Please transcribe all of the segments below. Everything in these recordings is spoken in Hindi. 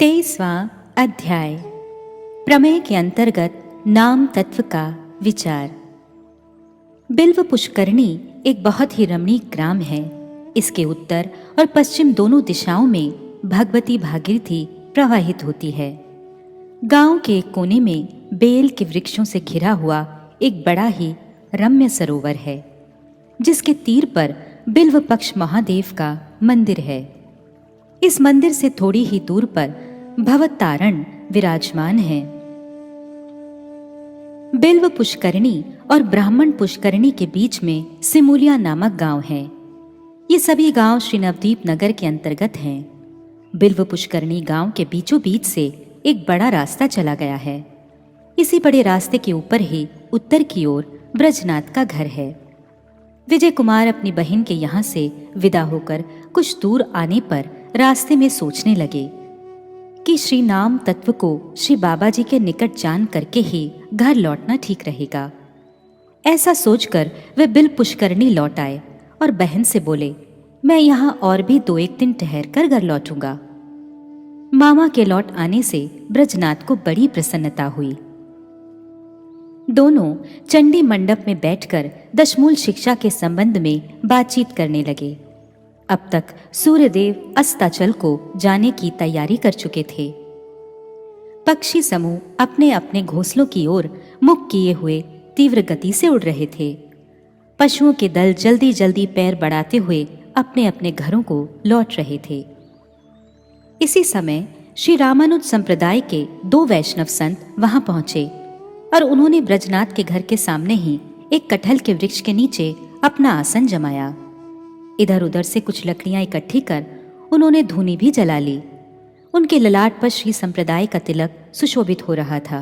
23वां अध्याय। प्रमेय के अंतर्गत नाम तत्व का विचार। बिल्व पुष्करणी एक बहुत ही रमणीक ग्राम है। इसके उत्तर और पश्चिम दोनों दिशाओं में भगवती भागीरथी प्रवाहित होती है। गांव के एक कोने में बेल के वृक्षों से घिरा हुआ एक बड़ा ही रम्य सरोवर है, जिसके तीर पर बिल्व पक्ष महादेव का मंदिर है। इस मंदिर से थोड़ी ही दूर पर भवतारण विराजमान है। बिल्व पुष्करणी और ब्राह्मण पुष्करणी के बीच में सिमुलिया नामक गांव है। ये सभी गांव श्री नवद्वीप नगर के अंतर्गत हैं। बिल्व पुष्करणी गांव के बीचों बीच से एक बड़ा रास्ता चला गया है। इसी बड़े रास्ते के ऊपर ही उत्तर की ओर ब्रजनाथ का घर है। विजय कुमार अपनी बहन के यहाँ से विदा होकर कुछ दूर आने पर रास्ते में सोचने लगे कि श्री नाम तत्व को श्री बाबा जी के निकट जान करके ही घर लौटना ठीक रहेगा। ऐसा सोचकर वे बिल्व पुष्करणी लौट आए और बहन से बोले, मैं यहाँ और भी 2-1 दिन ठहर कर घर लौटूंगा। मामा के लौट आने से ब्रजनाथ को बड़ी प्रसन्नता हुई। दोनों चंडी मंडप में बैठकर दशमूल शिक्षा के संबंध में बातचीत करने लगे। अब तक सूर्यदेव अस्ताचल को जाने की तैयारी कर चुके थे। पक्षी समूह अपने अपने घोंसलों की ओर मुख किए हुए तीव्र गति से उड़ रहे थे। पशुओं के दल जल्दी जल्दी पैर बढ़ाते हुए अपने अपने घरों को लौट रहे थे। इसी समय श्री रामानुज संप्रदाय के 2 वैष्णव संत वहां पहुंचे और उन्होंने ब्रजनाथ के घर के सामने ही एक कटहल के वृक्ष के नीचे अपना आसन जमाया। इधर उधर से कुछ लकड़ियां इकट्ठी कर उन्होंने धूनी भी जला ली। उनके ललाट पर श्री संप्रदाय का तिलक सुशोभित हो रहा था।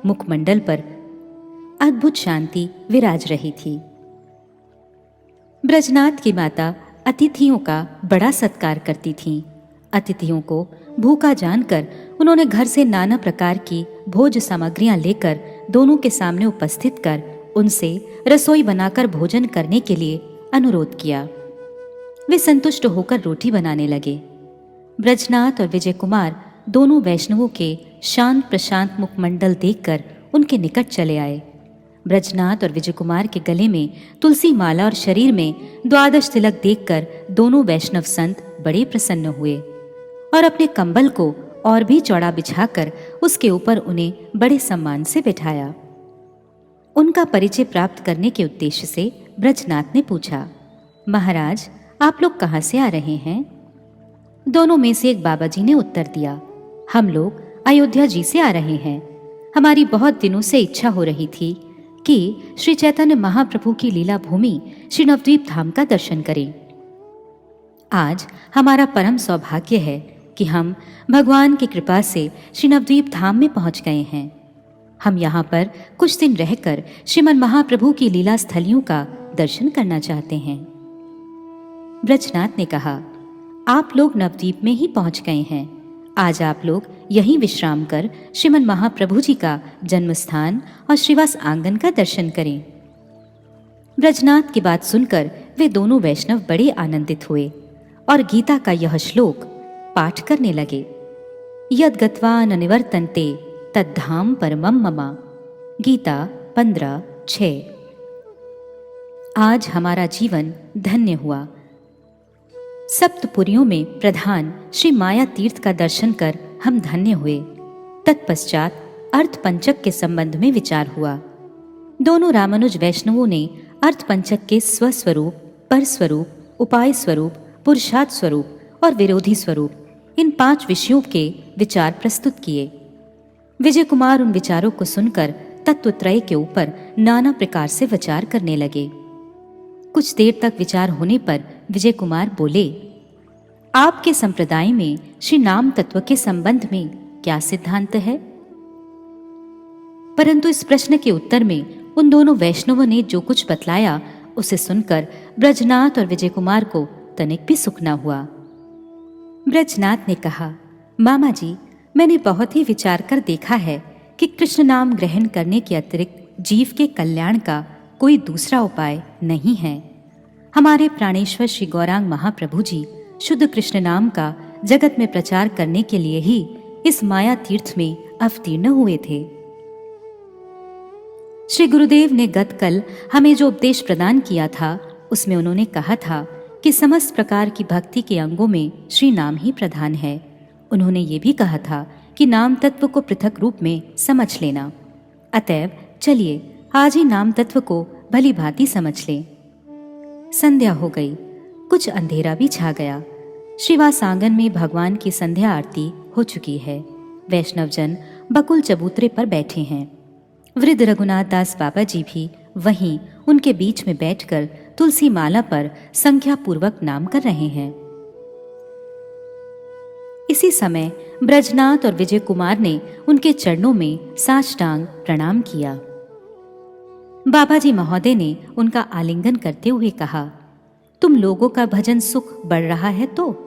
मुखमंडल पर अद्भुत शांति विराज रही थी। ब्रजनाथ की माता अतिथियों का बड़ा सत्कार करती थीं। अतिथियों को भूखा जानकर उन्होंने घर से नाना प्रकार की भोज सामग्रियां लेकर दोनों के सामने उपस्थित कर उनसे रसोई बनाकर भोजन करने के लिए अनुरोध किया। वे संतुष्ट होकर रोटी बनाने लगे। ब्रजनाथ और विजय कुमार दोनों वैष्णवों के शांत प्रशांत मुखमंडल देखकर उनके निकट चले आए। ब्रजनाथ और विजय कुमार के गले में तुलसी माला और शरीर में 12 तिलक देखकर दोनों वैष्णव संत बड़े प्रसन्न हुए और अपने कंबल को और भी चौड़ा बिछाकर उसके ऊपर उन्हें बड़े सम्मान से बिठाया। उनका परिचय प्राप्त करने के उद्देश्य से ब्रजनाथ ने पूछा, महाराज, आप लोग कहाँ से आ रहे हैं? दोनों में से एक बाबा जी ने उत्तर दिया, हम लोग अयोध्या जी से आ रहे हैं। हमारी बहुत दिनों से इच्छा हो रही थी कि श्री चैतन्य महाप्रभु की लीला भूमि श्री नवद्वीप धाम का दर्शन करें। आज हमारा परम सौभाग्य है कि हम भगवान की कृपा से श्री नवद्वीप धाम में पहुंच गए हैं। हम यहाँ पर कुछ दिन रहकर श्रीमन महाप्रभु की लीला स्थलियों का दर्शन करना चाहते हैं। ब्रजनाथ ने कहा, आप लोग नवद्वीप में ही पहुंच गए हैं। आज आप लोग यहीं विश्राम कर श्रीमन महाप्रभु जी का जन्म स्थान और श्रीवास आंगन का दर्शन करें। ब्रजनाथ की बात सुनकर वे दोनों वैष्णव बड़े आनंदित हुए और गीता का यह श्लोक पाठ करने लगे। यद गत्वा न निवर्तन्ते तद्धाम परमम मम। गीता 15:6। आज हमारा जीवन धन्य हुआ। सप्तपुरियों में प्रधान श्री माया तीर्थ का दर्शन कर हम धन्य हुए। तत्पश्चात अर्थ पंचक के संबंध में विचार हुआ। दोनों रामानुज वैष्णवों ने अर्थ पंचक के स्वस्वरूप, पर स्वरूप, उपाय स्वरूप, पुरुषार्थ स्वरूप और विरोधी स्वरूप, इन 5 विषयों के विचार प्रस्तुत किए। विजय कुमार उन विचारों को सुनकर तत्वत्रय के ऊपर नाना प्रकार से विचार करने लगे। कुछ देर तक विचार होने पर विजय कुमार बोले, आपके संप्रदाय में श्री नाम तत्व के संबंध में क्या सिद्धांत है? परंतु इस प्रश्न के उत्तर में उन दोनों वैष्णवों ने जो कुछ बतलाया उसे सुनकर ब्रजनाथ और विजय कुमार को तनिक भी सुख न हुआ। ब्रजनाथ ने कहा, मामा जी, मैंने बहुत ही विचार कर देखा है कि कृष्ण नाम ग्रहण करने के अतिरिक्त जीव के कल्याण का कोई दूसरा उपाय नहीं है। हमारे प्राणेश्वर श्री गौरांग महाप्रभु जी शुद्ध कृष्ण नाम का जगत में प्रचार करने के लिए ही इस माया तीर्थ में अवतीर्ण हुए थे। श्री गुरुदेव ने गत कल हमें जो उपदेश प्रदान किया था, उसमें उन्होंने कहा था कि समस्त प्रकार की भक्ति के अंगों में श्री नाम ही प्रधान है। उन्होंने ये भी कहा था कि नाम तत्व को पृथक रूप में समझ लेना। अतएव चलिए आज ही नाम तत्व को भली भांति समझ लें। संध्या हो गई, कुछ अंधेरा भी छा गया। श्रीवास आंगन में भगवान की संध्या आरती हो चुकी है। वैष्णवजन बकुल चबूतरे पर बैठे हैं। वृद्ध रघुनाथ दास बाबा जी भी वहीं उनके बीच में बैठकर तुलसी माला पर संख्या पूर्वक नाम कर रहे हैं। इसी समय ब्रजनाथ और विजय कुमार ने उनके चरणों में साष्टांग प्रणाम किया। बाबा जी महोदय ने उनका आलिंगन करते हुए कहा, तुम लोगों का भजन सुख बढ़ रहा है तो?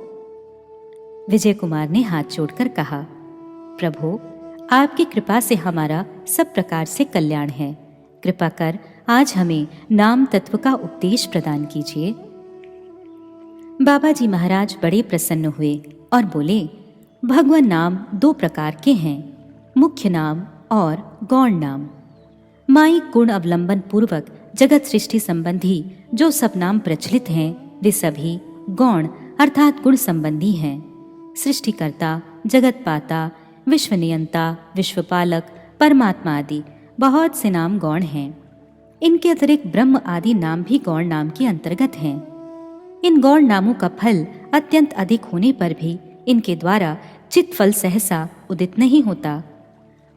विजय कुमार ने हाथ जोड़कर कहा, प्रभु आपकी कृपा से हमारा सब प्रकार से कल्याण है। कृपा कर आज हमें नाम तत्व का उपदेश प्रदान कीजिए। बाबा जी महाराज बड़े प्रसन्न हुए और बोले, भगवान नाम दो प्रकार के हैं, मुख्य नाम और गौण नाम। माइक गुण अवलंबन पूर्वक जगत सृष्टि संबंधी जो सब नाम प्रचलित हैं, वे सभी गौण अर्थात गुण संबंधी हैं। सृष्टिकर्ता, जगतपाता, विश्वनियंता, विश्वपालक, परमात्मा आदि बहुत से नाम गौण हैं। इनके अतिरिक्त ब्रह्म आदि नाम भी गौण नाम के अंतर्गत हैं। इन गौण नामों का फल अत्यंत अधिक होने पर भी इनके द्वारा चित फल सहसा उदित नहीं होता।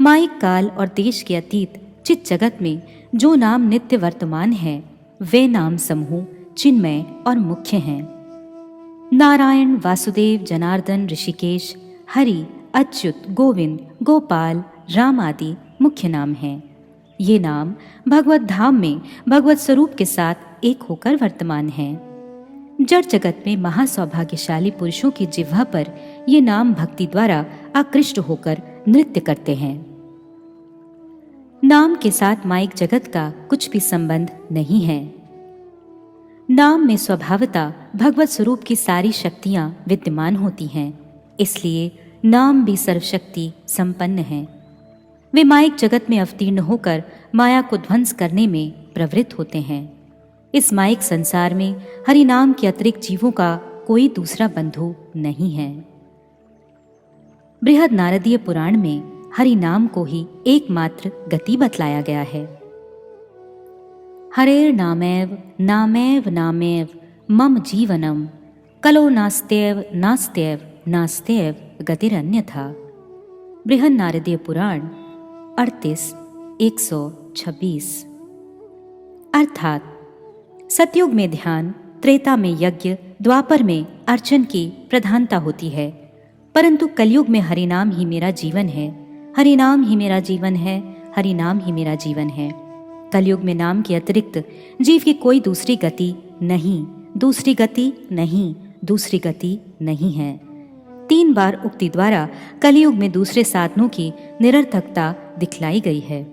माइक काल और देश के अतीत चित जगत में जो नाम नित्य वर्तमान है, वे नाम समूह चिन्मय और मुख्य हैं। नारायण, वासुदेव, जनार्दन, ऋषिकेश, हरि, अच्युत, गोविंद, गोपाल, राम आदि मुख्य नाम हैं। ये नाम भगवत धाम में भगवत स्वरूप के साथ एक होकर वर्तमान हैं। जड़ जगत में महासौभाग्यशाली पुरुषों की जिह्वा पर ये नाम भक्ति द्वारा आकृष्ट होकर नृत्य करते हैं। नाम के साथ माइक जगत का कुछ भी संबंध नहीं है। नाम में स्वभावतः भगवत स्वरूप की सारी शक्तियां विद्यमान होती हैं, इसलिए नाम भी सर्वशक्ति संपन्न है। वे माइक जगत में अवतीर्ण होकर माया को ध्वंस करने में प्रवृत्त होते हैं। इस माइक संसार में हरि नाम के अतिरिक्त जीवों का कोई दूसरा बंधु नहीं है। बृहद नारदीय पुराण में हरि नाम को ही एकमात्र गति बतलाया गया है। हरेर नामेव नामेव नामेव मम जीवनम कलो नास्त्येव नास्त्येव नास्त्येव गतिरन्यथा। बृहद नारदीय पुराण 38:126। अर्थात सतयुग में ध्यान, त्रेता में यज्ञ, द्वापर में अर्चन की प्रधानता होती है, परंतु कलयुग में हरिनाम ही मेरा जीवन है, हरिनाम ही मेरा जीवन है, हरिनाम ही मेरा जीवन है। कलयुग में नाम के अतिरिक्त जीव की कोई दूसरी गति नहीं, दूसरी गति नहीं, दूसरी गति नहीं है। 3 बार उक्ति द्वारा कलयुग में दूसरे साधनों की निरर्थकता दिखलाई गई है।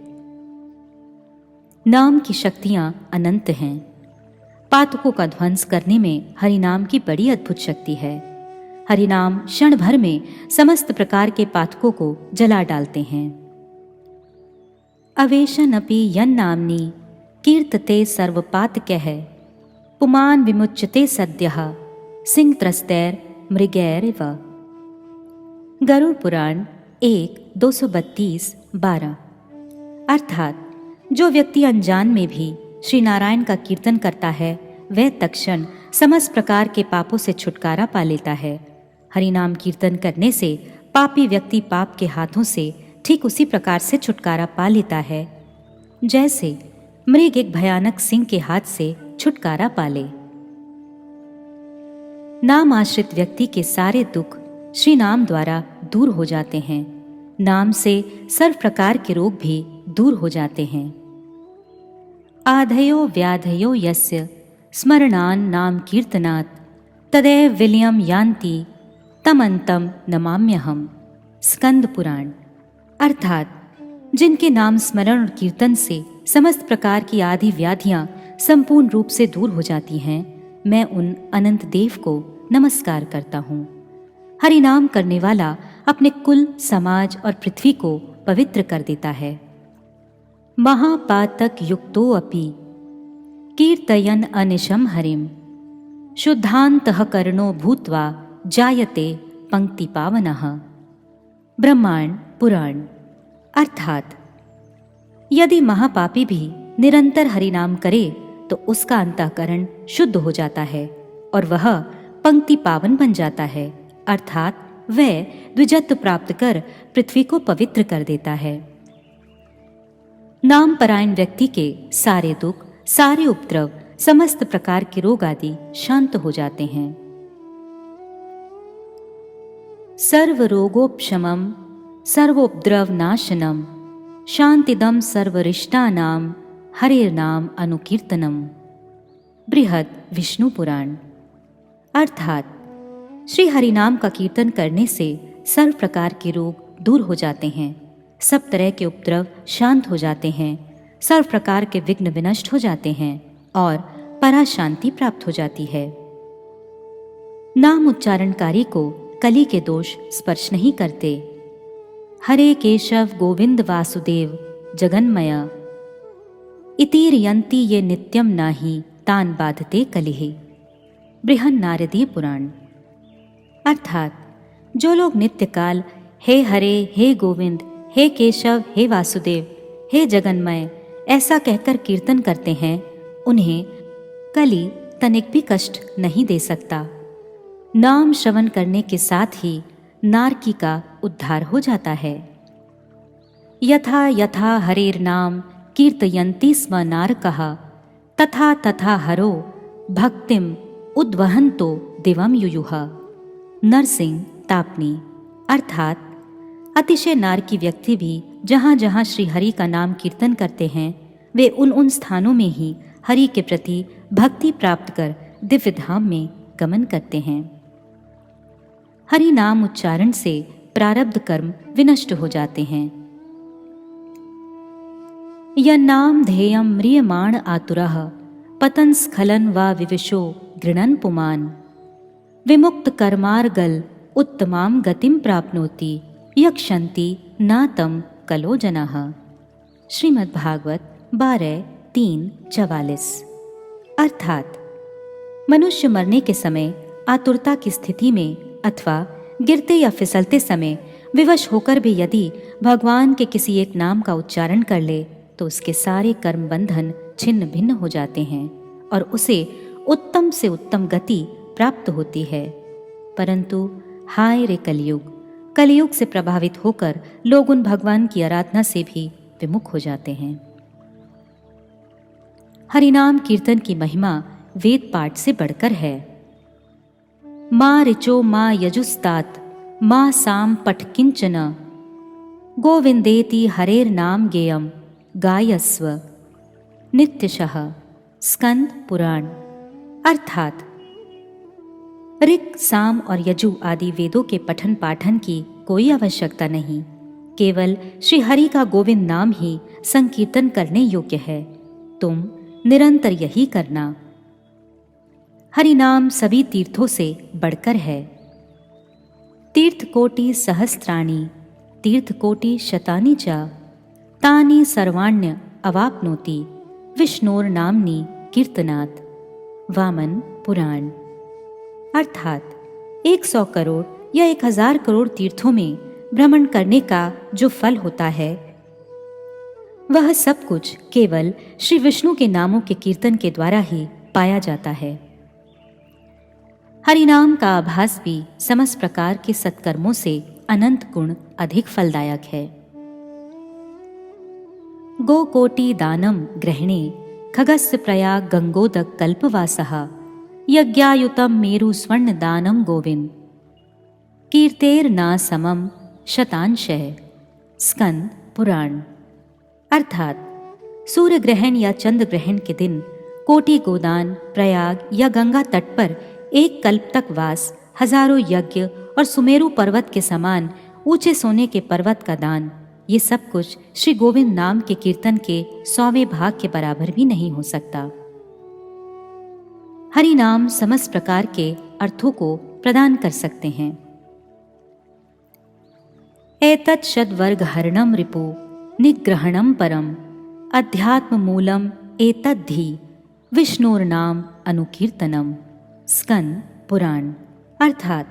नाम की शक्तियां अनंत हैं। पातकों का ध्वंस करने में हरिनाम की बड़ी अद्भुत शक्ति है। हरिनाम क्षण भर में समस्त प्रकार के पातकों को जला डालते हैं। अवेशन अपि यन्नाम्नि कीर्तते सर्वपातकैः पुमान् विमुच्यते सद्यः सिंहत्रस्तैर मृगैरिव। गरुड़ पुराण 1:232-12। अर्थात जो व्यक्ति अनजान में भी श्री नारायण का कीर्तन करता है, वह तत्क्षण समस्त प्रकार के पापों से छुटकारा पा लेता है। हरिनाम कीर्तन करने से पापी व्यक्ति पाप के हाथों से ठीक उसी प्रकार से छुटकारा पा लेता है जैसे मृग एक भयानक सिंह के हाथ से छुटकारा पा ले। नाम आश्रित व्यक्ति के सारे दुख श्री नाम द्वारा दूर हो जाते हैं। नाम से सर्व प्रकार के रोग भी दूर हो जाते हैं। आधयो व्याधयो यस्य स्मरणान नाम कीर्तनात् तदैव विलयम यान्ति तमन्तं नमाम्यहम्। स्कंद पुराण। अर्थात जिनके नाम स्मरण और कीर्तन से समस्त प्रकार की आदि व्याधियां संपूर्ण रूप से दूर हो जाती हैं, मैं उन अनंत देव को नमस्कार करता हूँ। हरि नाम करने वाला अपने कुल, समाज और पृथ्वी को पवित्र कर देता है। महापातक युक्तो अपि कीर्तयन् अनिशम हरिम शुद्धान्तः कर्णो भूत्वा जायते पंक्ति पावनः। ब्रह्मांड पुराण। अर्थात यदि महापापी भी निरंतर हरिनाम करे तो उसका अंतःकरण शुद्ध हो जाता है और वह पंक्ति पावन बन जाता है, अर्थात वह द्विजत्व प्राप्त कर पृथ्वी को पवित्र कर देता है। नाम परायण व्यक्ति के सारे दुख, सारे उपद्रव, समस्त प्रकार के रोग आदि शांत हो जाते हैं। सर्व रोगोपशमम सर्वोपद्रव नाशनम शांतिदम सर्वरिष्टानाम हरेर्नाम अनुकीर्तनम। बृहद विष्णु पुराण। अर्थात श्री हरिनाम का कीर्तन करने से सर्व प्रकार के रोग दूर हो जाते हैं, सब तरह के उपद्रव शांत हो जाते हैं, सर्व प्रकार के विघ्न विनष्ट हो जाते हैं और परा शांति प्राप्त हो जाती है। नाम उच्चारणकारी को कली के दोष स्पर्श नहीं करते। हरे केशव गोविंद वासुदेव जगन्मय इतीरयन्ति ये नित्यम नाही तान बाधते कलिः। बृहन नारदीय पुराण। अर्थात जो लोग नित्य काल हे हरे, हे गोविंद, हे केशव, हे वासुदेव, हे जगन्मय ऐसा कहकर कीर्तन करते हैं, उन्हें कली तनिक भी कष्ट नहीं दे सकता। नाम श्रवण करने के साथ ही नारकी का उद्धार हो जाता है। यथा यथा हरेर नाम कीर्तयन्ति स्म नारकः तथा तथा हरो भक्तिम उद्वहन्तो दिवम युयुः। नरसिंह तापनी। अर्थात अतिशय नारकी व्यक्ति भी जहाँ जहाँ श्री हरि का नाम कीर्तन करते हैं, वे उन स्थानों में ही हरि के प्रति भक्ति प्राप्त कर दिव्य धाम में गमन करते हैं। हरि नाम उच्चारण से प्रारब्ध कर्म विनष्ट हो जाते हैं। यन्नाम ध्येयं म्रियमाण आतुरः पतन स्खलन वा विविशो गृणन पुमान विमुक्त कर्मार्गल उत्तमाम गतिम प्राप्नोति यक्षन्ति न तम कलो जनाः। श्रीमद् भागवत 12:3-44। अर्थात मनुष्य मरने के समय आतुरता की स्थिति में अथवा गिरते या फिसलते समय विवश होकर भी यदि भगवान के किसी एक नाम का उच्चारण कर ले तो उसके सारे कर्म बंधन छिन्न भिन्न हो जाते हैं और उसे उत्तम से उत्तम गति प्राप्त होती है। परंतु हाय रे कलयुग, कलयुग से प्रभावित होकर लोग उन भगवान की आराधना से भी विमुख हो जाते हैं। हरिनाम कीर्तन की महिमा वेद पाठ से बढ़कर है। माँ ऋचो माँ यजुस्तात माँ साम पठ किंचन गोविंदेति हरेर नाम गेयम गायस्व नित्यशः। स्कंद पुराण। अर्थात ऋक्, साम और यजु आदि वेदों के पठन पाठन की कोई आवश्यकता नहीं, केवल श्री हरि का गोविंद नाम ही संकीर्तन करने योग्य है। तुम निरंतर यही करना। हरि नाम सभी तीर्थों से बढ़कर है। तीर्थ कोटि सहस्त्राणि तीर्थ कोटि शतानि च तानि सर्वाण्य अवाप्नोति विष्णोर नामनि कीर्तनात्। वामन पुराण। अर्थात 100 करोड़ या 1000 करोड़ तीर्थों में भ्रमण करने का जो फल होता है, वह सब कुछ केवल श्री विष्णु के नामों के कीर्तन के द्वारा ही पाया जाता है। हरिनाम का आभास भी समस्त प्रकार के सत्कर्मों से अनंत गुण अधिक फलदायक है। गोकोटि दानम ग्रहणे खगस्य प्रयाग गंगोदक कल्पवासः यज्ञायुतम मेरु स्वर्ण दानम गोविंद कीर्तेर ना समम शतांशः। स्कंद पुराण। अर्थात सूर्य ग्रहण या चंद्र ग्रहण के दिन कोटि गोदान प्रयाग या गंगा तट पर एक कल्प तक वास, हजारों यज्ञ और सुमेरु पर्वत के समान ऊंचे सोने के पर्वत का दान, ये सब कुछ श्री गोविंद नाम के कीर्तन के 100वें भाग के बराबर भी नहीं हो सकता। हरि नाम समस्त प्रकार के अर्थों को प्रदान कर सकते हैं। एतत् षड्वर्गहरणं रिपु निग्रहणं परम अध्यात्म मूलम एतद्धि विष्णुर्नाम अनुकीर्तनम। स्कंद पुराण। अर्थात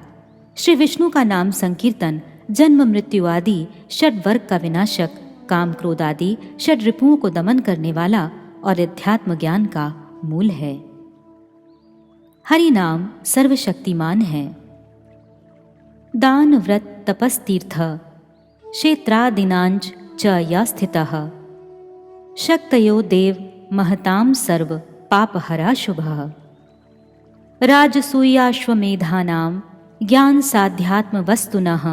श्री विष्णु का नाम संकीर्तन जन्म मृत्यु आदि षड वर्ग का विनाशक, काम क्रोध आदि षड रिपुओं को दमन करने वाला और अध्यात्म ज्ञान का मूल है। हरि नाम सर्वशक्तिमान है। दान व्रत तपस्तीर्थ क्षेत्रादिनांच च या स्थितः शक्तयो देव महतां सर्व पापहरा शुभः। राजसूयाश्वमेधानां ज्ञान साध्यात्म वस्तुनः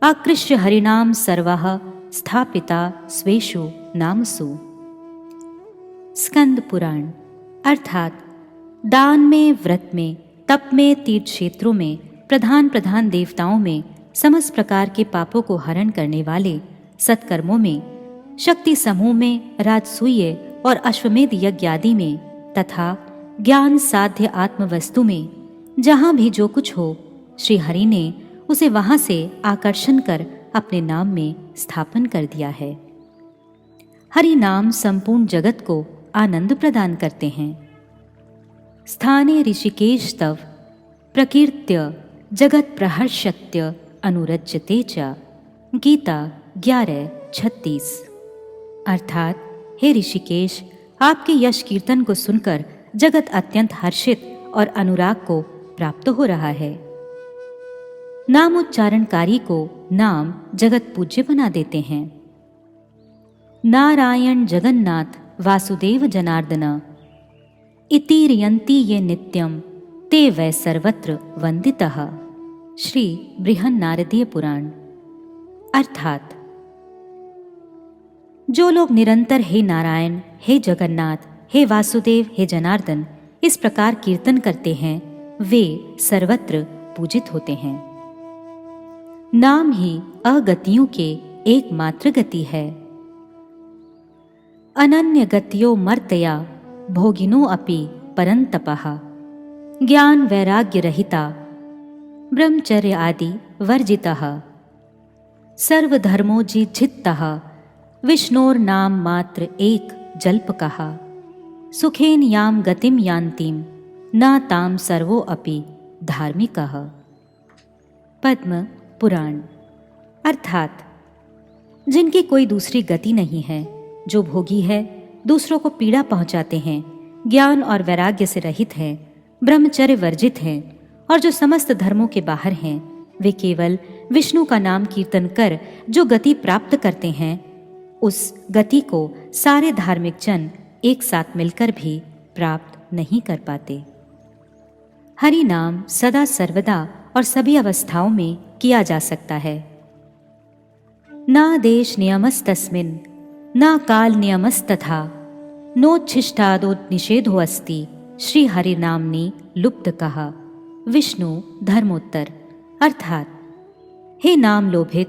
आकृष्य हरिनाम सर्वः स्थापिता स्वेषु नामसु। स्कंद पुराण। अर्थात दान में, व्रत में, तप में, तीर्थ क्षेत्रों में, प्रधान प्रधान देवताओं में, समस्त प्रकार के पापों को हरण करने वाले सत्कर्मों में, शक्ति समूह में, राजसूय और अश्वमेध यज्ञ आदि में, तथा ज्ञान साध्य आत्म वस्तु में, जहाँ भी जो कुछ हो, श्री हरि ने उसे वहाँ से आकर्षण कर अपने नाम में स्थापन कर दिया है। हरि नाम संपूर्ण जगत को आनंद प्रदान करते हैं। स्थाने ऋषिकेश तव प्रकीर्त्य जगत प्रहर्षत्य अनुरज्यते च। गीता 11:36। अर्थात हे ऋषिकेश, आपके यश कीर्तन को सुनकर जगत अत्यंत हर्षित और अनुराग को प्राप्त हो रहा है। नाम उच्चारणकारी को नाम जगत पूज्य बना देते हैं। नारायण जगन्नाथ वासुदेव जनार्दन इति रियंति ये नित्यम ते वै सर्वत्र वंदितः। श्री बृहन्नारदीय पुराण। अर्थात जो लोग निरंतर हे नारायण, हे जगन्नाथ, हे वासुदेव, हे जनार्दन इस प्रकार कीर्तन करते हैं, वे सर्वत्र पूजित होते हैं। नाम ही अगतियों के एकमात्र गति है। अनन्य गत्यो मर्तया भोगिनो अपि परंतपः ज्ञान वैराग्य रहिता ब्रह्मचर्य आदि वर्जितः सर्वधर्मो जिज्जितः विष्णोर्नाम मात्र एक जल्पकः सुखेन याम गतिम यान्तिम न ताम सर्वो अपि धार्मिकः। पद्म पुराण। अर्थात जिनकी कोई दूसरी गति नहीं है, जो भोगी है, दूसरों को पीड़ा पहुंचाते हैं, ज्ञान और वैराग्य से रहित हैं, ब्रह्मचर्य वर्जित हैं और जो समस्त धर्मों के बाहर हैं, वे केवल विष्णु का नाम कीर्तन कर जो गति प्राप्त करते हैं, उस गति को सारे धार्मिक जन एक साथ मिलकर भी प्राप्त नहीं कर पाते। हरि नाम सदा सर्वदा और सभी अवस्थाओं में किया जा सकता है। ना देश नियमस्तस्मिन् ना काल नियमस्तथा नोच्छिष्टादो निषेधो अस्ति श्री हरि नामनि लुप्त कहा। विष्णु धर्मोत्तर। अर्थात हे नाम लोभित,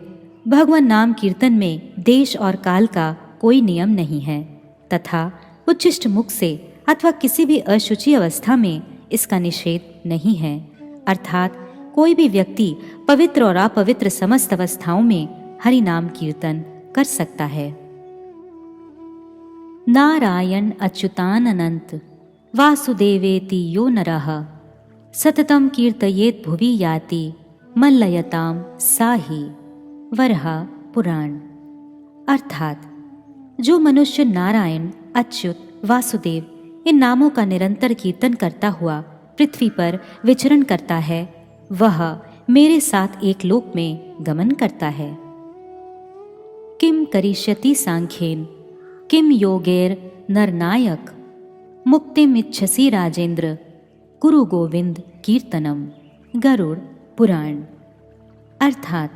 भगवान नाम कीर्तन में देश और काल का कोई नियम नहीं है तथा उच्छिष्ट मुख से अथवा किसी भी अशुचि अवस्था में इसका निषेध नहीं है। अर्थात कोई भी व्यक्ति पवित्र और अपवित्र समस्त अवस्थाओं में हरि नाम कीर्तन कर सकता है। नारायण अच्युतान अनंत वासुदेवेति यो नरः सततम कीर्तयेत भुवि याति मल्लयताम साहि। वरहा पुराण। अर्थात जो मनुष्य नारायण, अच्युत, वासुदेव इन नामों का निरंतर कीर्तन करता हुआ पृथ्वी पर विचरण करता है, वह मेरे साथ एक लोक में गमन करता है। किम करिष्यति सांख्येन किम योगेर नरनायक मुक्तिम इच्छसि राजेंद्र कुरु गोविंद कीर्तनम। गरुड़ पुराण। अर्थात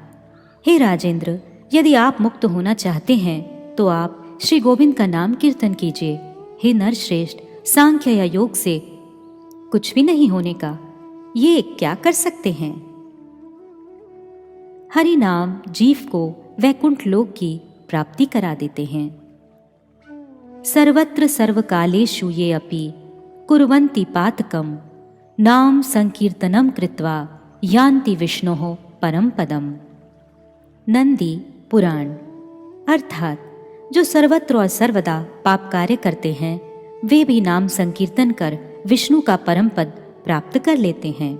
हे राजेंद्र, यदि आप मुक्त होना चाहते हैं तो आप श्री गोविंद का नाम कीर्तन कीजिए। हे नरश्रेष्ठ, सांख्य या योग से कुछ भी नहीं होने का, ये क्या कर सकते हैं? हरि नाम जीव को वैकुंठ लोक की प्राप्ति करा देते हैं। सर्वत्र सर्वकालेषु ये अपि कुर्वन्ति पातकम नाम संकीर्तनम कृत्वा यान्ति विष्णोः परम पदम। नंदी पुराण, अर्थात जो सर्वत्र और सर्वदा पाप कार्य करते हैं वे भी नाम संकीर्तन कर विष्णु का परम पद प्राप्त कर लेते हैं।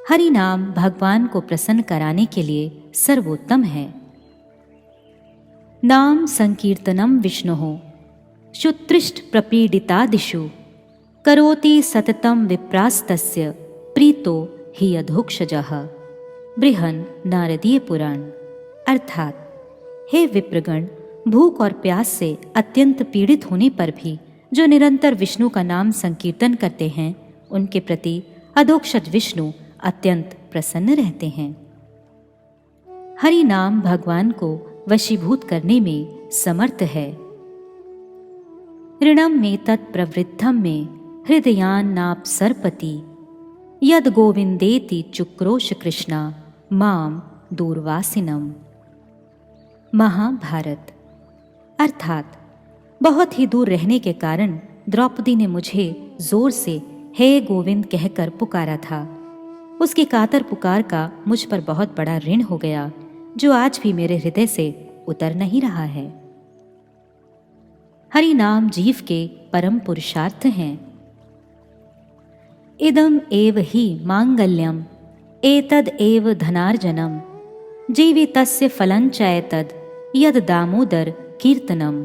हरि नाम भगवान को प्रसन्न कराने के लिए सर्वोत्तम है। नाम संकीर्तनम विष्णुः शुत्रिष्ट प्रपीडितादिषु करोति सततम विप्रास्तस्य प्रीतो हि अधोक्षजः। बृहन नारदीय पुराण, अर्थात हे विप्रगण, भूख और प्यास से अत्यंत पीड़ित होने पर भी जो निरंतर विष्णु का नाम संकीर्तन करते हैं उनके प्रति अधोक्षज विष्णु अत्यंत प्रसन्न रहते हैं। हरि नाम भगवान को वशीभूत करने में समर्थ है। ऋणम में तत्प्रवृद्धम में हृदयान नाप सरपति यद गोविंदेति चुक्रोश कृष्णा माम दूरवासिनम। महाभारत, अर्थात बहुत ही दूर रहने के कारण द्रौपदी ने मुझे जोर से हे गोविंद कहकर पुकारा था। उसकी कातर पुकार का मुझ पर बहुत बड़ा ऋण हो गया जो आज भी मेरे हृदय से उतर नहीं रहा है। हरि नाम जीव के परम पुरुषार्थ हैं। इदम एव ही मांगल्यम एतद एव धनार्जनम जीवितस्य फलं च एतद यद दामोदर कीर्तनम।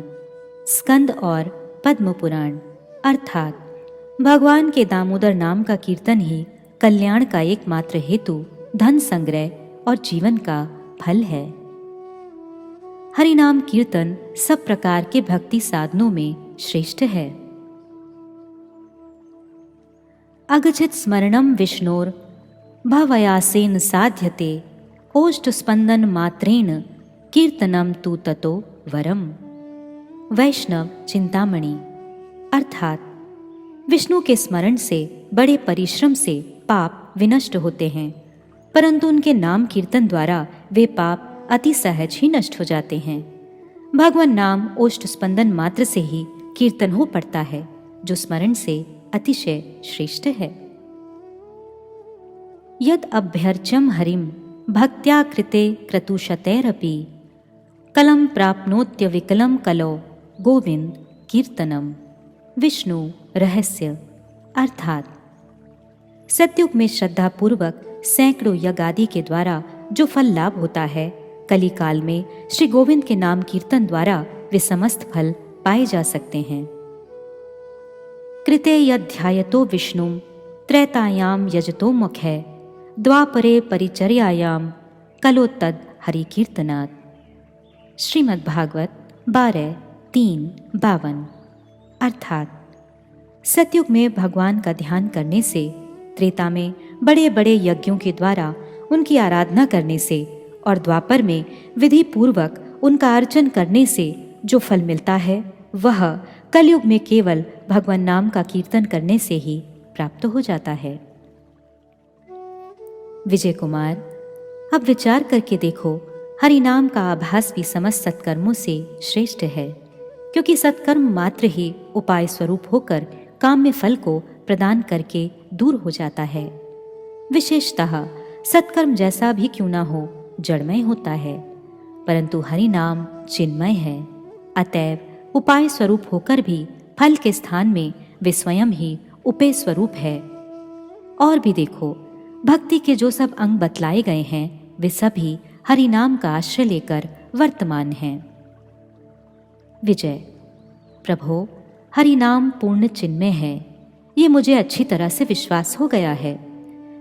स्कंद और पद्म पुराण, अर्थात भगवान के दामोदर नाम का कीर्तन ही कल्याण का एकमात्र हेतु, धन संग्रह और जीवन का फल है। हरि नाम कीर्तन सब प्रकार के भक्ति साधनों में श्रेष्ठ है। अगचित स्मरणम विष्णोर भवयासेन साध्यते ओष्ठ स्पंदन मात्रेण कीर्तनम तु ततो वरम। वैष्णव चिंतामणि, अर्थात विष्णु के स्मरण से बड़े परिश्रम से पाप विनष्ट होते हैं, परंतु उनके नाम कीर्तन द्वारा वे पाप अति सहज ही नष्ट हो जाते हैं। भगवान नाम ओष्ठ स्पंदन मात्र से ही कीर्तन हो पड़ता है, जो स्मरण से अतिशय श्रेष्ठ है। यद अभ्यर्चम हरिम भक्त्या कृते क्रतुशतैरपि कलम प्राप्नोत्य विकलम कलो गोविंद कीर्तनम। विष्णु रहस्य, अर्थात सतयुग में श्रद्धा पूर्वक सैकड़ों यज्ञ आदि के द्वारा जो फल लाभ होता है, कली काल में श्री गोविंद के नाम कीर्तन द्वारा वे समस्त फल पाए जा सकते हैं। कृते यध्यायतो विष्णु त्रैतायाम यजतो मुखे द्वापरे परिचर्यायाम कलो तद हरि कीर्तनात्। श्रीमद् भागवत 12:3-52, अर्थात सतयुग में भगवान का ध्यान करने से, त्रेता में बड़े बड़े यज्ञों के द्वारा उनकी आराधना करने से और द्वापर में विधि पूर्वक उनका अर्चन करने से जो फल मिलता है वह कलयुग में केवल भगवान नाम का कीर्तन करने से ही प्राप्त हो जाता है। विजय कुमार, अब विचार करके देखो, हरि नाम का आभास भी समस्त सत्कर्मों से श्रेष्ठ है, क्योंकि सत्कर्म मात्र ही उपाय स्वरूप होकर काम में फल को प्रदान करके दूर हो जाता है। विशेषतः सत्कर्म जैसा भी क्यों ना हो जड़मय होता है, परंतु हरि नाम चिन्मय है, अतएव उपाय स्वरूप होकर भी फल के स्थान में वे स्वयं ही उपेय स्वरूप है। और भी देखो, भक्ति के जो सब अंग बतलाए गए हैं वे सभी हरि नाम का आश्रय लेकर वर्तमान हैं। विजय, प्रभो, हरि नाम पूर्ण चिन्मय है, ये मुझे अच्छी तरह से विश्वास हो गया है।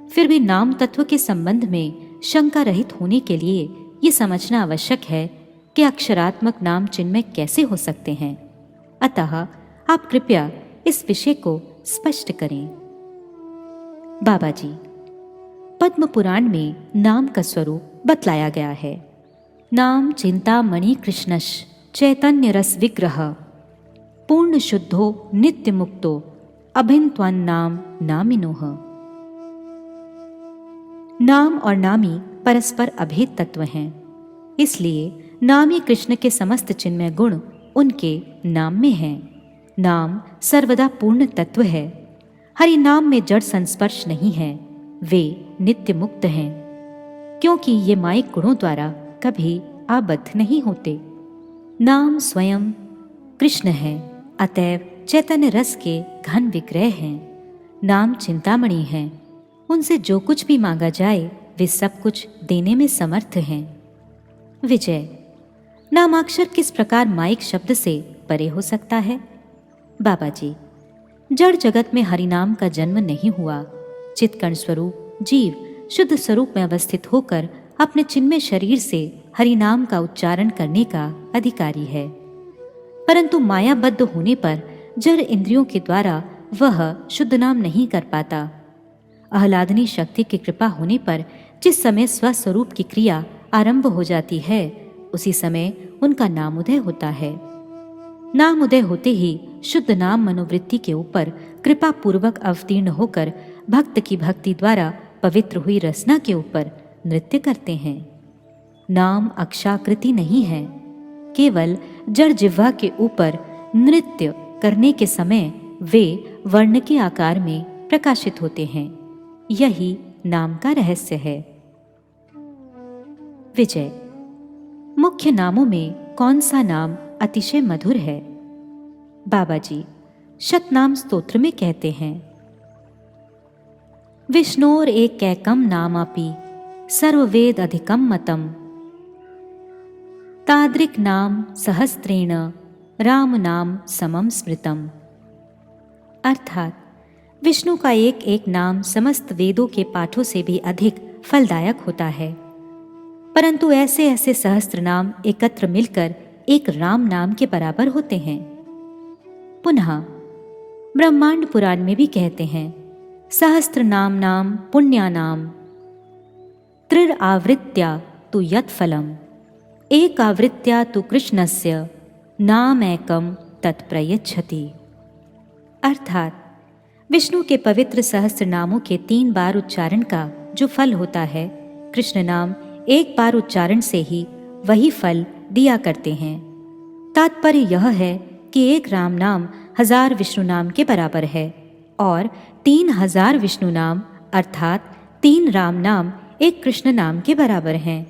फिर भी नाम तत्व के संबंध में शंका रहित होने के लिए ये समझना आवश्यक है कि अक्षरात्मक नाम चिन्मय कैसे हो सकते हैं। अतः आप कृपया इस विषय को स्पष्ट करें। बाबा जी, पद्म पुराण में नाम का स्वरूप बतलाया गया है। नाम चिंतामणि कृष्णश चैतन्य रस विग्रह पूर्ण शुद्धो नित्य मुक्तो अभिन्त्वन नाम नामिनोह। नाम और नामी परस्पर अभेद तत्व हैं, इसलिए नामी कृष्ण के समस्त चिन्मय गुण उनके नाम में हैं। नाम सर्वदा पूर्ण तत्व है। हरि नाम में जड़ संस्पर्श नहीं है, वे नित्य मुक्त हैं, क्योंकि ये माइक गुणों द्वारा कभी आबद्ध नहीं होते। नाम स्वयं कृष्ण है, अतएव चैतन्य रस के घन विग्रह हैं। नाम चिंतामणि हैं, उनसे जो कुछ भी मांगा जाए वे सब कुछ देने में समर्थ हैं। विजय, नामाक्षर किस प्रकार माइक शब्द से परे हो सकता है? बाबा जी, जड़ जगत में हरिनाम का जन्म नहीं हुआ। चित्कर्ण स्वरूप जीव शुद्ध स्वरूप में अवस्थित होकर अपने चिन्मय शरीर से हरिनाम का उच्चारण करने का अधिकारी है, परंतु मायाबद्ध होने पर जड़ इंद्रियों के द्वारा वह शुद्ध नाम नहीं कर पाता। आह्लादनी शक्ति की कृपा होने पर जिस समय स्वस्वरूप की क्रिया आरंभ हो जाती है, उसी समय उनका नामोदय होता है। नामोदय होते ही शुद्ध नाम मनोवृत्ति के ऊपर कृपा पूर्वक अवतीर्ण होकर भक्त की भक्ति द्वारा पवित्र हुई रसना के ऊपर नृत्य करते हैं। नाम अक्षाकृति नहीं है, केवल जड़ जिह्वा के ऊपर नृत्य करने के समय वे वर्ण के आकार में प्रकाशित होते हैं। यही नाम का रहस्य है। विजय, मुख्य नामों में कौन सा नाम अतिशय मधुर है? बाबा जी, शतनाम स्तोत्र में कहते हैं, विष्णोर एकैकम नामापि सर्ववेद अधिकम मतम, तादृक् नाम सहस्त्रेण राम नाम समम स्मृतम। अर्थात विष्णु का एक एक नाम समस्त वेदों के पाठों से भी अधिक फलदायक होता है, परंतु ऐसे ऐसे सहस्त्र नाम एकत्र मिलकर एक राम नाम के बराबर होते हैं। पुनः ब्रह्मांड पुराण में भी कहते हैं, सहस्त्र नाम नाम पुण्यानाम त्रिर आवृत्या तु यत् फलम, एक आवृत्या तु कृष्णस्य नाम एकम तत्प्रयच्छति। अर्थात विष्णु के पवित्र सहस्त्र नामों के 3 बार उच्चारण का जो फल होता है, कृष्ण नाम एक बार उच्चारण से ही वही फल दिया करते हैं। तात्पर्य यह है कि एक राम नाम 1000 विष्णु नाम के बराबर है और 3000 विष्णु नाम अर्थात 3 राम नाम एक कृष्ण नाम के बराबर हैं।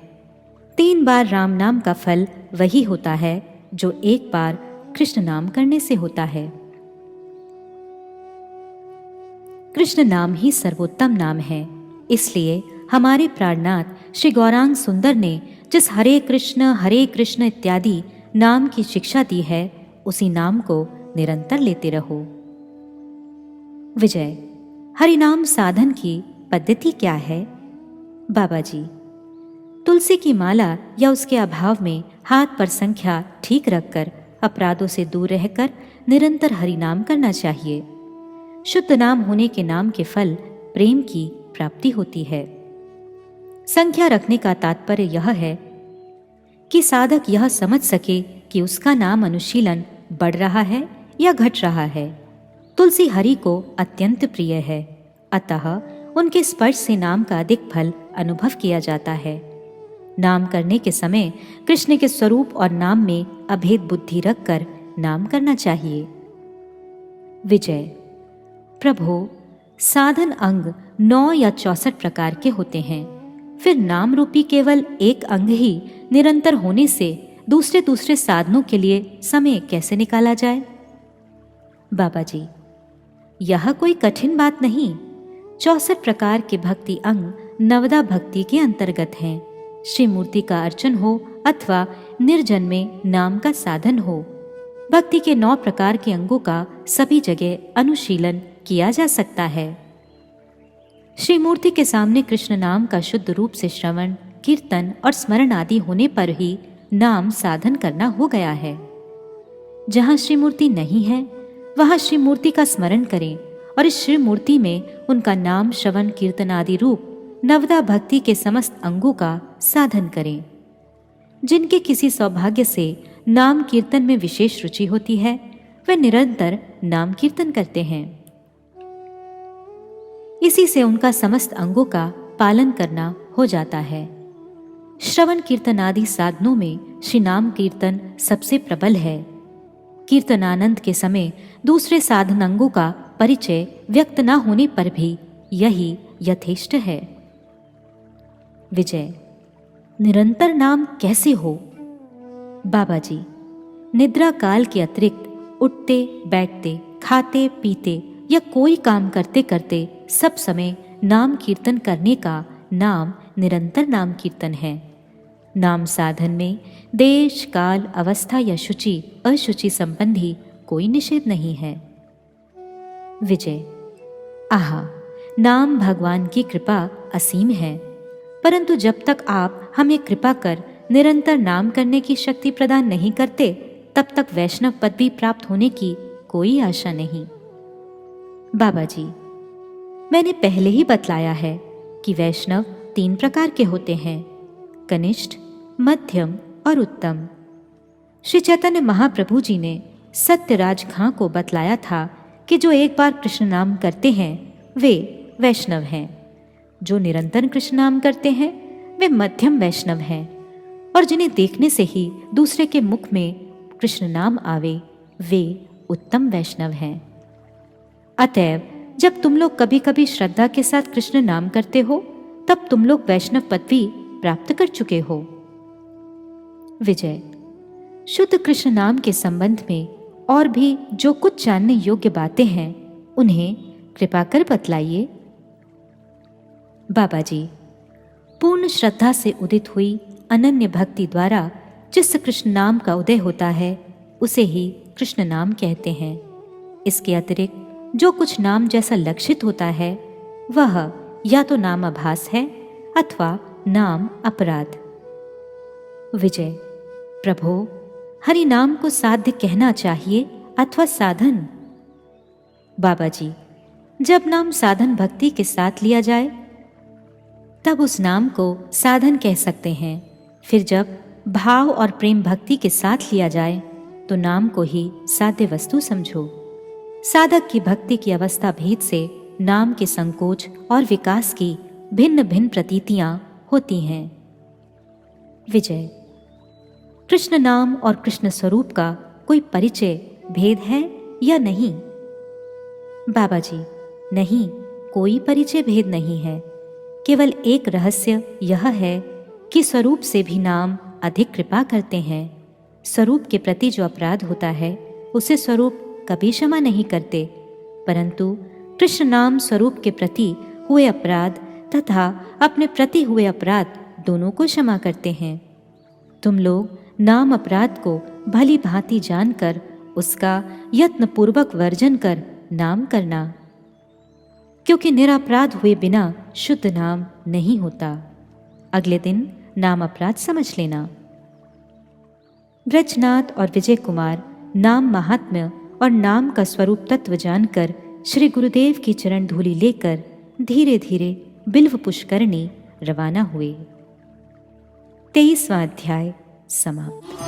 3 बार राम नाम का फल वही होता है जो एक बार कृष्ण नाम करने से होता है। कृष्ण नाम ही सर्वोत्तम नाम है, इसलिए हमारे प्राणनाथ श्री गौरांग सुंदर ने जिस हरे कृष्ण इत्यादि नाम की शिक्षा दी है, उसी नाम को निरंतर लेते रहो। विजय, हरिनाम साधन की पद्धति क्या है? बाबा जी, तुलसी की माला या उसके अभाव में हाथ पर संख्या ठीक रखकर अपराधों से दूर रहकर निरंतर हरिनाम करना चाहिए। शुद्ध नाम होने के नाम के फल प्रेम की प्राप्ति होती है। संख्या रखने का तात्पर्य यह है कि साधक यह समझ सके कि उसका नाम अनुशीलन बढ़ रहा है या घट रहा है। तुलसी हरि को अत्यंत प्रिय है, अतः उनके स्पर्श से नाम का अधिक फल अनुभव किया जाता है। नाम करने के समय कृष्ण के स्वरूप और नाम में अभेद बुद्धि रखकर नाम करना चाहिए। विजय, प्रभु, साधन अंग 9 या 64 प्रकार के होते हैं, फिर नाम रूपी केवल एक अंग ही निरंतर होने से दूसरे साधनों के लिए समय कैसे निकाला जाए? बाबा जी, यह कोई कठिन बात नहीं। 64 प्रकार के भक्ति अंग नवदा भक्ति के अंतर्गत हैं। श्री मूर्ति का अर्चन हो अथवा निर्जन में नाम का साधन हो, भक्ति के 9 प्रकार के अंगों का सभी जगह अनुशीलन किया जा सकता है। श्री मूर्ति के सामने कृष्ण नाम का शुद्ध रूप से श्रवण, कीर्तन और स्मरण आदि होने पर ही नाम साधन करना हो गया है। जहाँ श्री मूर्ति नहीं है, वहाँ श्री मूर्ति का स्मरण करें और इस श्री मूर्ति में उनका नाम, श्रवण, कीर्तन आदि रूप नवदा भक्ति के समस्त अंगों का साधन करें। जिनके किसी सौभाग्य से नाम कीर्तन में विशेष रुचि होती है, वे निरंतर नाम कीर्तन करते हैं। इसी से उनका समस्त अंगों का पालन करना हो जाता है। श्रवण कीर्तन आदि साधनों में श्री नाम कीर्तन सबसे प्रबल है। कीर्तनानंद के समय दूसरे साधन अंगों का परिचय व्यक्त न होने पर भी यही यथेष्ट है। विजय, निरंतर नाम कैसे हो? बाबा जी, निद्रा काल के अतिरिक्त उठते बैठते, खाते पीते या कोई काम करते करते सब समय नाम कीर्तन करने का नाम निरंतर नाम कीर्तन है। नाम साधन में देश काल अवस्था या शुचि अशुचि संबंधी कोई निषेध नहीं है। विजय, आहा, नाम भगवान की कृपा असीम है, परंतु जब तक आप हमें कृपा कर निरंतर नाम करने की शक्ति प्रदान नहीं करते, तब तक वैष्णव पद भी प्राप्त होने की कोई आशा नहीं। बाबा जी, मैंने पहले ही बतलाया है कि वैष्णव 3 प्रकार के होते हैं, कनिष्ठ, मध्यम और उत्तम। श्री चैतन्य महाप्रभु जी ने सत्यराज खां को बतलाया था कि जो एक बार कृष्ण नाम करते हैं वे वैष्णव हैं, जो निरंतर कृष्ण नाम करते हैं वे मध्यम वैष्णव हैं, और जिन्हें देखने से ही दूसरे के मुख में कृष्ण नाम आवे वे उत्तम वैष्णव हैं। अतएव जब तुम लोग कभी कभी श्रद्धा के साथ कृष्ण नाम करते हो, तब तुम लोग वैष्णव पदवी प्राप्त कर चुके हो। विजय, शुद्ध कृष्ण नाम के संबंध में और भी जो कुछ जानने योग्य बातें हैं उन्हें कृपा कर बतलाइए। बाबा जी, पूर्ण श्रद्धा से उदित हुई अनन्य भक्ति द्वारा जिस कृष्ण नाम का उदय होता है उसे ही कृष्ण नाम कहते हैं। इसके अतिरिक्त जो कुछ नाम जैसा लक्षित होता है वह या तो नामाभास है अथवा नाम अपराध। विजय, प्रभो, हरि नाम को साध्य कहना चाहिए अथवा साधन? बाबा जी, जब नाम साधन भक्ति के साथ लिया जाए तब उस नाम को साधन कह सकते हैं। फिर जब भाव और प्रेम भक्ति के साथ लिया जाए तो नाम को ही साध्य वस्तु समझो। साधक की भक्ति की अवस्था भेद से नाम के संकोच और विकास की भिन्न भिन्न प्रतीतियां होती हैं। विजय, कृष्ण नाम और कृष्ण स्वरूप का कोई परिचय भेद है या नहीं? बाबा जी, नहीं, कोई परिचय भेद नहीं है। केवल एक रहस्य यह है कि स्वरूप से भी नाम अधिक कृपा करते हैं। स्वरूप के प्रति जो अपराध होता है उसे स्वरूप कभी क्षमा नहीं करते, परंतु कृष्ण नाम स्वरूप के प्रति हुए अपराध तथा अपने प्रति हुए अपराध दोनों को क्षमा करते हैं। तुम लोग नाम अपराध को भली भांति जानकर उसका यत्न पूर्वक वर्जन कर नाम करना, क्योंकि निरपराध हुए बिना शुद्ध नाम नहीं होता। अगले दिन नाम अपराध समझ लेना। ब्रजनाथ और विजय कुमार नाम महात्म्य और नाम का स्वरूप तत्व जानकर श्री गुरुदेव की चरण धूलि लेकर धीरे धीरे बिल्व पुष्करणी रवाना हुए। 23वां अध्याय समाप्त।